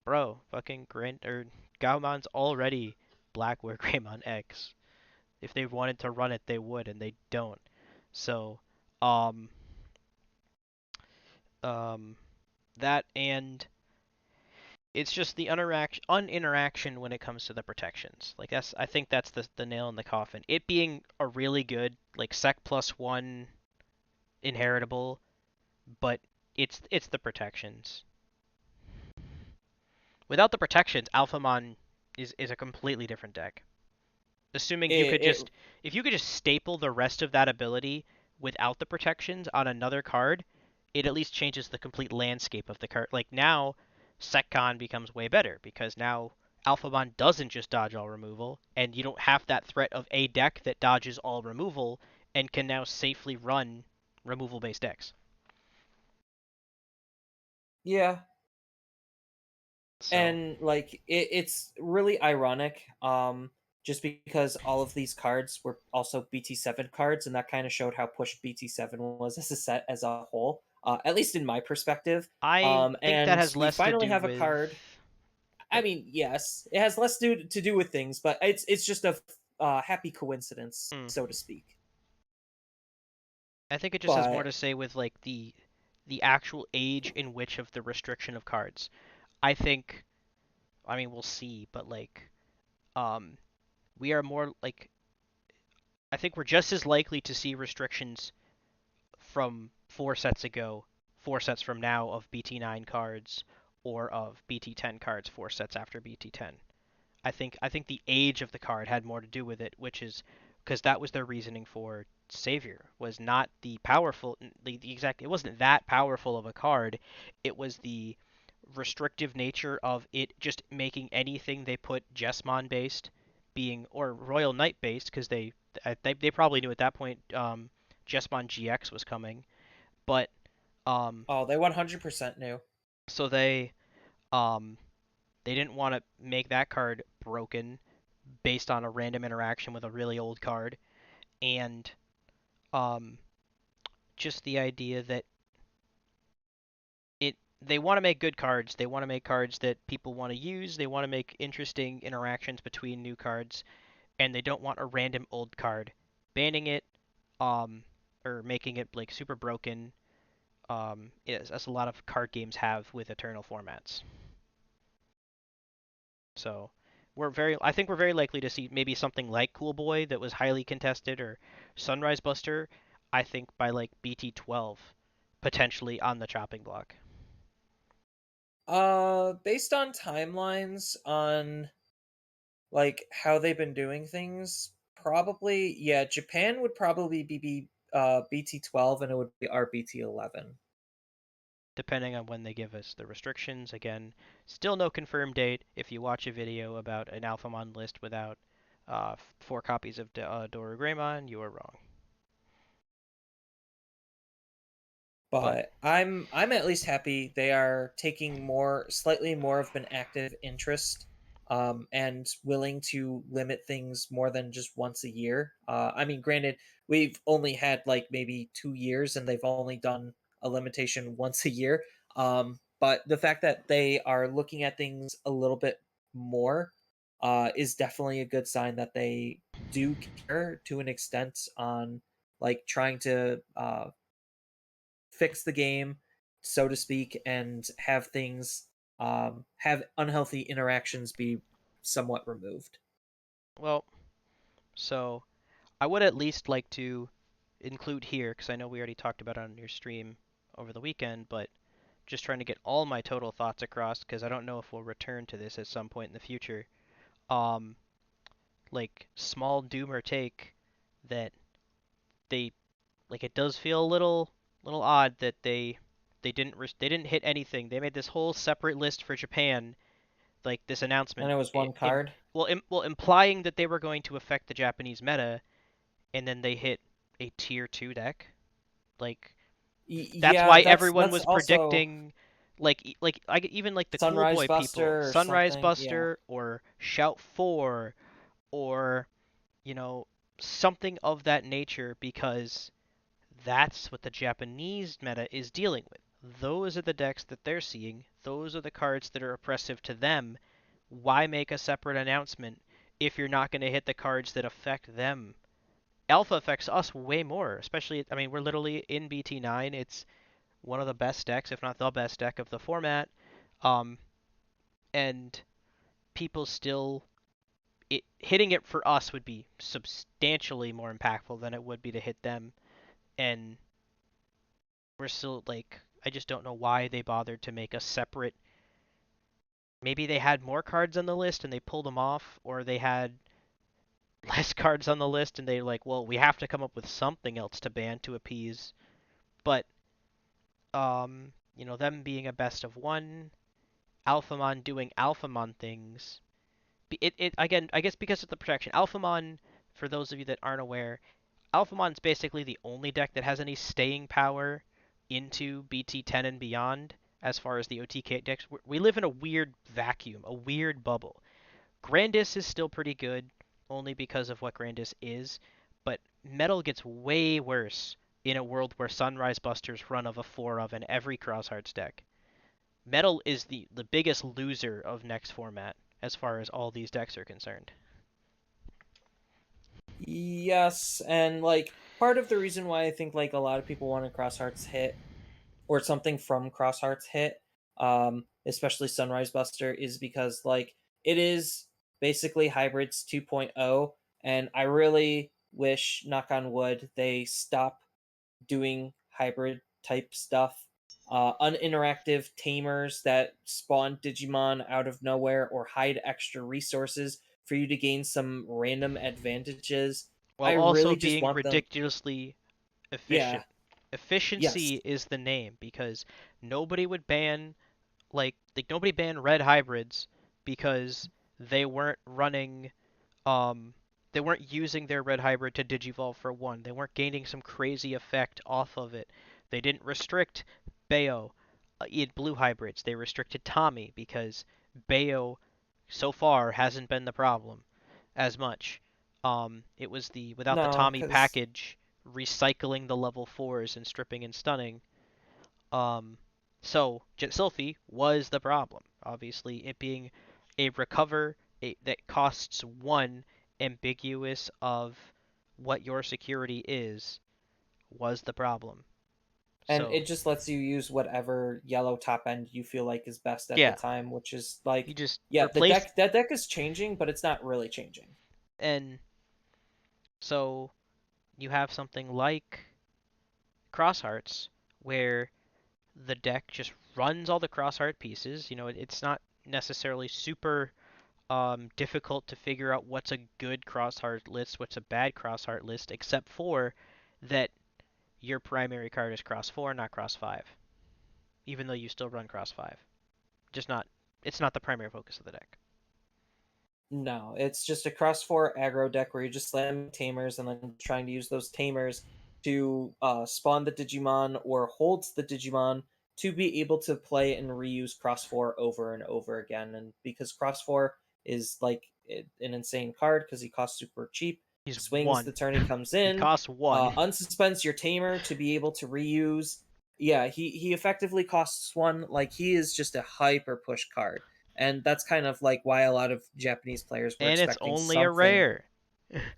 bro, fucking Grant or Gaumon's already Black War Greymon X. If they wanted to run it, they would, and they don't. So, um, um, that and It's just the uninteraction when it comes to the protections. Like that's I think that's the nail in the coffin. It being a really good like sec plus one inheritable, but it's the protections. Without the protections, Alphamon is a completely different deck. Assuming you It, could it just if you could just staple the rest of that ability without the protections on another card, it at least changes the complete landscape of the card. Like now, Secon becomes way better because now Alphamon doesn't just dodge all removal, and you don't have that threat of a deck that dodges all removal and can now safely run removal based decks. yeah, So and like it's really ironic, just because all of these cards were also BT7 cards, and that kind of showed how pushed BT7 was as a set as a whole, at least in my perspective. I think that And has we less to finally do have a with card. I the. mean, yes, it has less to do with things, but it's just a happy coincidence, Hmm. so to speak. I think it just has more But to say with like the actual age in which of the restriction of cards. I think I mean we'll see, but like um we are more like I think we're just as likely to see restrictions from 4 sets ago, 4 sets from now of BT9 cards or of BT10 cards 4 sets after BT10. I think the age of the card had more to do with it, which is because that was their reasoning for Savior was not the powerful the exact it wasn't that powerful of a card. It was the restrictive nature of it just making anything they put Jesmon based being or Royal Knight based because they probably knew at that point Jesmon GX was coming, but um oh, they 100% knew. so um they didn't want to make that card broken based on a random interaction with a really old card, and um, just the idea that they want to make good cards. They want to make cards that people want to use. They want to make interesting interactions between new cards, and they don't want a random old card. Banning it, um, or making it like super broken, is as a lot of card games have with Eternal formats. So I think we're very likely to see maybe something like Cool Boy that was highly contested or Sunrise Buster, I think by like BT12 potentially on the chopping block. Based on timelines on like how they've been doing things, probably yeah, Japan would probably be BT12 and it would be our BT11. Depending on when they give us the restrictions. Again, still no confirmed date. If you watch a video about an Alphamon list without 4 copies of Doru Greymon, you are wrong. But But I'm at least happy they are taking more slightly more of an active interest, and willing to limit things more than just once a year. I mean, granted, we've only had like maybe 2 years and they've only done a limitation once a year. But the fact that they are looking at things a little bit more is definitely a good sign that they do care to an extent on like trying to fix the game, so to speak, and have things have unhealthy interactions be somewhat removed. well, so I would at least like to include here because I know we already talked about it on your stream over the weekend, but just trying to get all my total thoughts across because I don't know if we'll return to this at some point in the future. Um, like small doomer take that they like it does feel a little odd that they didn't hit anything. They made this whole separate list for Japan, like this And announcement, it was one card. implying that they were going to affect the Japanese meta, and then they hit a tier 2 deck. Like that's Yeah, why that's everyone that's was also predicting even like the cool Sunrise boy people, Buster or Sunrise something. Yeah, Buster or Shout 4 or you know something of that nature because that's what the Japanese meta is dealing with. Those are the decks that they're seeing. Those are the cards that are oppressive to them. Why make a separate announcement if you're not going to hit the cards that affect them? Alpha affects us way more, especially I mean we're literally in BT9. It's one of the best decks, if not the best deck of the format. Um, and people still hitting it for us would be substantially more impactful than it would be to hit them, and we're still like I just don't know why they bothered to make a separate. Maybe they had more cards on the list and they pulled them off, or they had less cards on the list and they like, well, we have to come up with something else to ban to appease. But them being a best of one, Alphamon doing Alphamon things. It again, I guess because of the protection. Alphamon, for those of you that aren't aware, Alphamon's basically the only deck that has any staying power into BT10 and beyond as far as the OTK decks. We live in a weird vacuum, a weird bubble. Grandis is still pretty good, only because of what Grandis is, but Metal gets way worse in a world where Sunrise Busters run of a 4 of in every Crosshearts deck. Metal is the biggest loser of next format as far as all these decks are concerned. Yes, and like part of the reason why I think like a lot of people want a Cross Hearts hit or something from Cross Hearts hit, especially Sunrise Buster, is because like it is basically Hybrids 2.0, and I really wish, knock on wood, they stop doing hybrid type stuff. Uninteractive tamers that spawn Digimon out of nowhere or hide extra resources for you to gain some random advantages. I While also really just being want them. ridiculously Yeah, efficient. Efficiency yes. is the name because nobody would ban like nobody banned red hybrids because they weren't running they weren't using their red hybrid to digivolve for one. They weren't gaining some crazy effect off of it. They didn't restrict Bayo in blue hybrids. They restricted Tommy because Bayo so far hasn't been the problem as much. It was the without the No, Tommy because package recycling the level fours and stripping and stunning. Um, so Sylphie was the problem. Obviously, it being a recover that costs one ambiguous of what your security is was the problem. and So it just lets you use whatever yellow top end you feel like is best at the yeah, time, which is you like, just yeah, the replace deck is changing, but it's not really changing. and so you have something like Crosshearts where the deck just runs all the Crossheart pieces. It's not necessarily super difficult to figure out what's a good crossheart list, what's a bad crossheart list, except for that your primary card is cross 4, not cross 5, even though you still run cross 5. Just not, it's not the primary focus of the deck. No, it's just a cross four aggro deck where you're just slamming tamers and then trying to use those tamers to spawn the Digimon or hold the Digimon to be able to play and reuse cross four over and over again. And because cross four is like an insane card because he costs super cheap, He's swings the 1. turn he comes He in, costs 1. unsuspends your tamer to be able to reuse. Yeah, he effectively costs one. Like he is just a hyper push card, and that's kind of like why a lot of Japanese players were And it's expecting only a something. rare.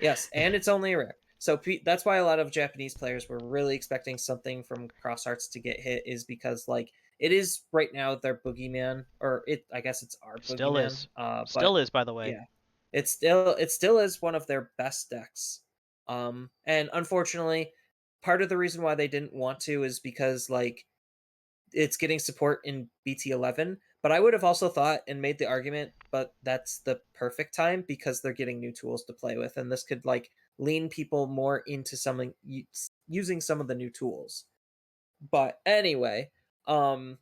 Yes, and it's only a rare. So that's why a lot of Japanese players were really expecting something from Cross Arts to get hit, is because like it is right now their boogeyman, or it I guess it's our Still boogeyman. is. But Still is, by the way. yeah, it still is one of their best decks. And unfortunately, part of the reason why they didn't want to is because like it's getting support in BT11, but I would have also thought and made the argument, but that's the perfect time because they're getting new tools to play with, and this could like lean people more into something using some of the new tools. But anyway, um,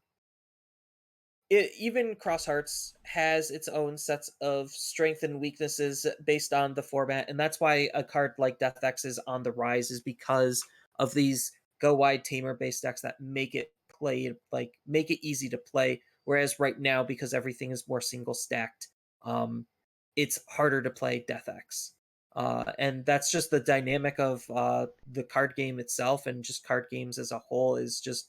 even Cross Hearts has its own sets of strength and weaknesses based on the format, and that's why a card like Death X is on the rise, is because of these go wide tamer based decks that make it easy to play. Whereas right now, because everything is more single stacked, um, it's harder to play Death X. And that's just the dynamic of the card game itself, and just card games as a whole is just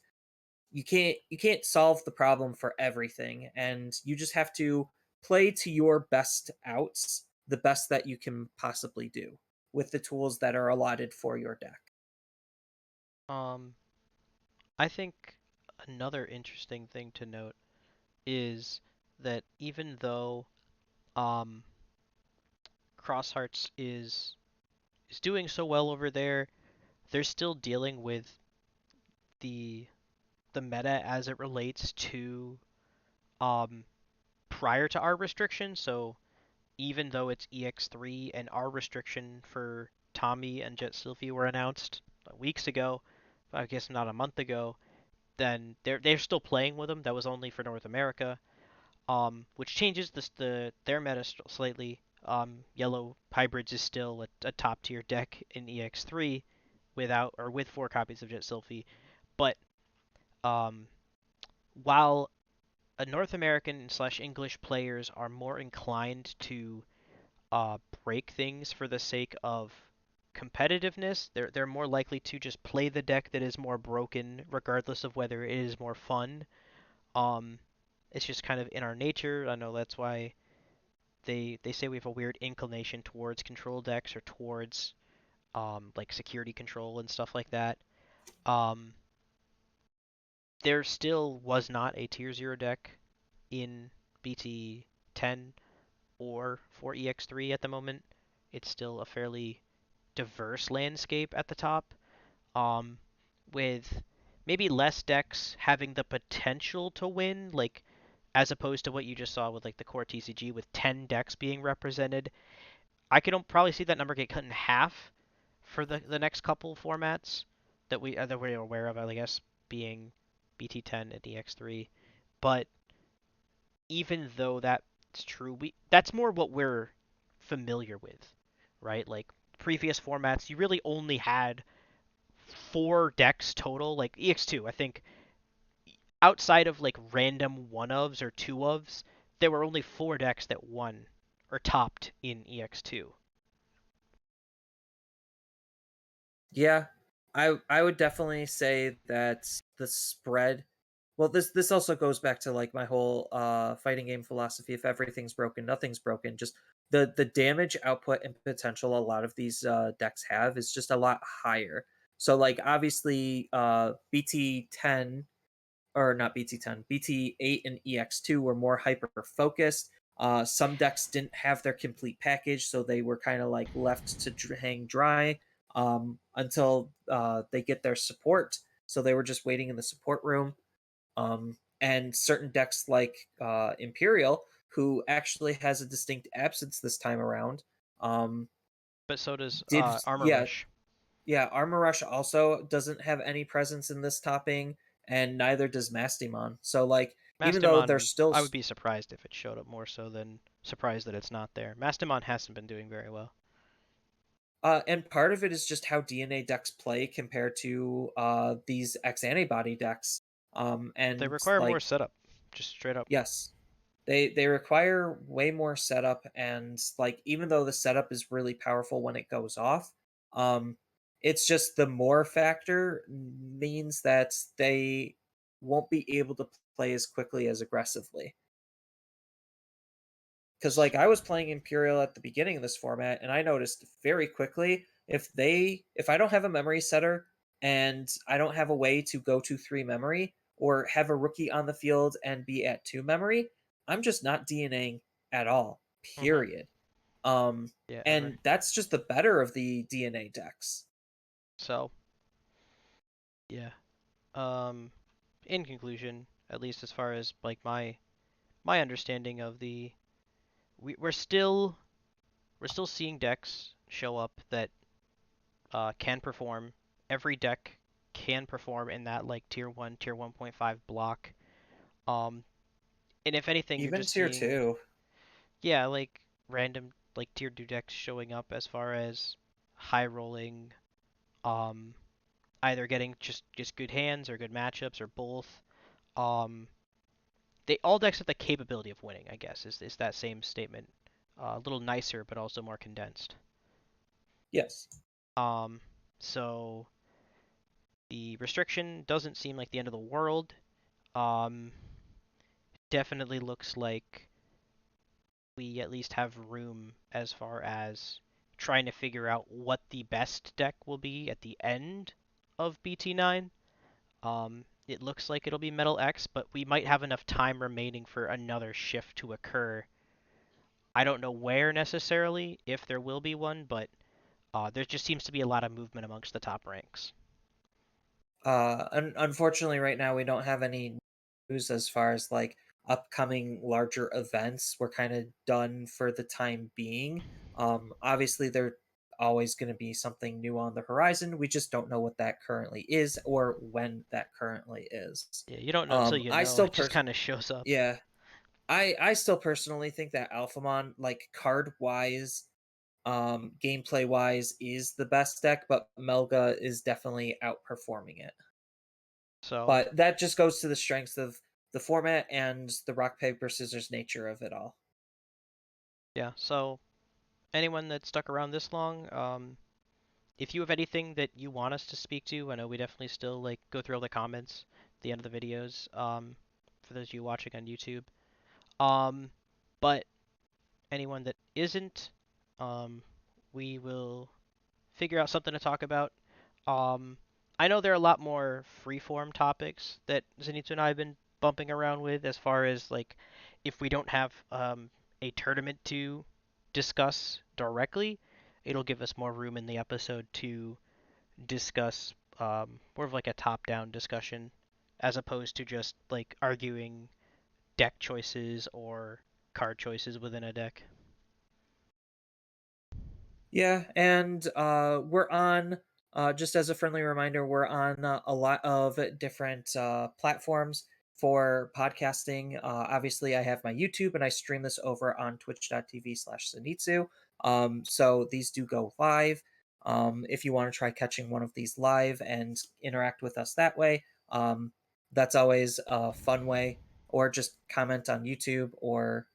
you can't solve the problem for everything, and you just have to play to your best outs, the best that you can possibly do with the tools that are allotted for your deck. Um, I think another interesting thing to note is that even though um, Crosshearts is doing so well over there, they're still dealing with the the meta as it relates to um, prior to our restriction. So even though it's EX3 and our restriction for Tommy and Jet Sylvie were announced weeks ago, I guess not a month ago, then they're still playing with them. That was only for North America, which changes their meta slightly. Yellow Hybrids is still a top tier deck in EX3 without or with 4 copies of Jet Sylvie, but um, while North American slash English players are more inclined to break things for the sake of competitiveness. They're more likely to just play the deck that is more broken, regardless of whether it is more fun. Um, it's just kind of in our nature. I know that's why they say we have a weird inclination towards control decks or towards like security control and stuff like that. Um, there still was not a tier 0 deck in BT 10 or for EX3 at the moment. It's still a fairly diverse landscape at the top, um, with maybe less decks having the potential to win, like as opposed to what you just saw with like the core TCG with 10 decks being represented. I could probably see that number get cut in half for the next couple formats that we're aware of, I guess, being BT10 and EX3. But even though that's true, that's more what we're familiar with, right? Like previous formats, you really only had 4 decks total. Like EX2, I think outside of like random one ofs or two ofs, there were only 4 decks that won or topped in EX2. Yeah, I would definitely say that the spread. Well, this also goes back to like my whole fighting game philosophy. If everything's broken, nothing's broken. Just the damage output and potential a lot of these decks have is just a lot higher. So like obviously BT10 or not BT10, BT8 and EX2 were more hyper focused. Some decks didn't have their complete package, so they were kind of like left to hang dry until they get their support. So they were just waiting in the support room. And certain decks like Imperial, who actually has a distinct absence this time around, um, But so does did Armor yeah, Rush. yeah, Armor Rush also doesn't have any presence in this topping, and neither does Mastimon. So, like, even though they're Mastamon, still, I would be surprised if it showed up more so than surprised that it's not there. Mastamon hasn't been doing very well. and part of it is just how DNA decks play compared to these X antibody decks. They And require more like, setup, just straight up. yes, they require way more setup, and like, even though the setup is really powerful when it goes off, um, it's just the more factor means that they won't be able to play as quickly as aggressively. Because like I was playing Imperial at the beginning of this format, and I noticed very quickly if I don't have a memory setter and I don't have a way to go to 3 memory or have a rookie on the field and be at 2 memory, I'm just not DNAing at all. Mm-hmm. Period. Um, Yeah, ever. and that's just the better of the DNA decks. So, yeah. Um, in conclusion, at least as far as like my understanding of we're still seeing decks show up that can perform. Every deck can perform in that like tier 1.5 block. Um, and if anything, you're Even just tier seeing, two. yeah, like random like tier 2 decks showing up as far as high rolling, um, either getting just good hands or good matchups or both. Um, they all decks have the capability of winning, I guess, is that same statement. A little nicer, but also more condensed. Yes. Um, so the restriction doesn't seem like the end of the world. Um, definitely looks like we at least have room as far as trying to figure out what the best deck will be at the end of BT9. it looks like it'll be Metal X, but we might have enough time remaining for another shift to occur. I don't know where necessarily, if there will be one, but there just seems to be a lot of movement amongst the top ranks. Unfortunately, right now we don't have any news as far as like upcoming larger events. We're kind of done for the time being. Obviously, there always going to be something new on the horizon. We just don't know what that currently is or when that currently is. Yeah, you don't know until you I know. still It just kind of shows up. yeah, I still personally think that Alphamon, like card wise, gameplay wise, is the best deck, but Melga is definitely outperforming it. So, But that just goes to the strengths of the format and the rock paper scissors nature of it all. yeah. So, anyone that stuck around this long, if you have anything that you want us to speak to, I know we definitely still like go through all the comments at the end of the videos. For those of you watching on YouTube. Um, but anyone that isn't, um, we will figure out something to talk about. Um, I know there are a lot more freeform topics that Zenitsu and I have been bumping around with, as far as like if we don't have a tournament to discuss directly, it'll give us more room in the episode to discuss more of like a top-down discussion, as opposed to just like arguing deck choices or card choices within a deck. Yeah, and we're on, just as a friendly reminder, we're on a lot of different platforms for podcasting. Obviously, I have my YouTube and I stream this over on twitch.tv/Zenitsu. So these do go live. If you want to try catching one of these live and interact with us that way, that's always a fun way. Or just comment on YouTube or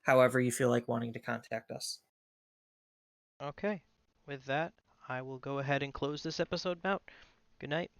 however you feel like wanting to contact us. Okay, with that, I will go ahead and close this episode out. Good night.